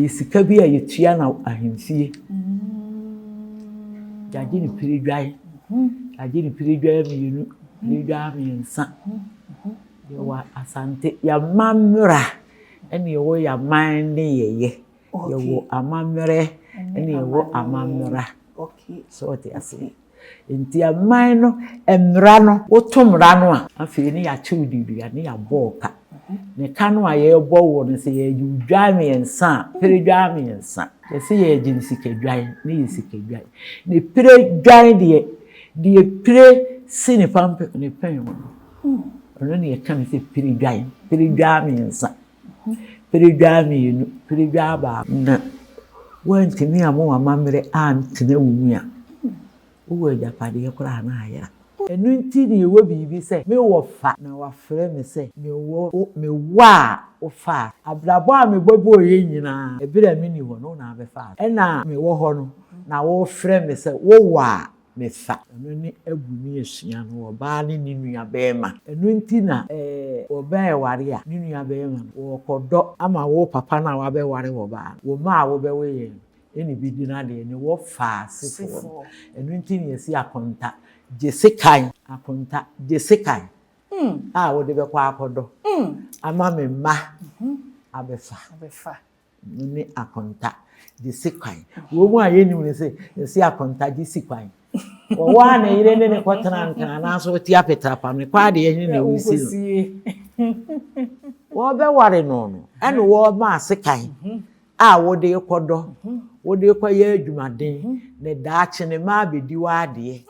sika bi a yetua na ahemfie yaje ni piredwan yaje ni piredwan mienu piredwan miensa yewa asante ya mamra ene yewo ya man ne yeye yewo amamre ene yewo amamra so te ase enti aman no emra no wotomra no a afi ni ya chiwdidua ni ya boka ne kanu a ye bo wo no se ye udwan miensa piredwan miensa ye se ye jinsikedwan ne yesikedwan ne piredwan de pire sini pampe ne pen ono ne kan se piredwan miensa piredwan mienu piredwan ba na wantimi amo amamre antena wumu a wo japade kura na aya enu nti ne wo bibi se me wo fa na wa frɛ me se me wa wo fa abrabo a me bobo ye nyina ebira me ni ho no na be fa na me wo ho no na wo frɛ me se wo wa me fa enu ni abu ni esua no wo ba ni nua bema enu nti na wo ba ware a ni nua bema wo kodo ama wo papa na wa be ware wo ba wo ma wo be we ye eni bidi na de ni wo fa sifo enu nti ne yesi akonta jesekan akonta jesekan wo de be kwa akodo ama me ma abefa ni akonta jesekan wo mu aye ni mu se yesi akonta jesekan wo wa na ire ne kwatana nkan na so ti apeta pa me kwa de ye ne wisi wo be ware no ene wo ma sekan wo de kodo wo de kwa ye adwumaden ne daache ne ma bedi wa de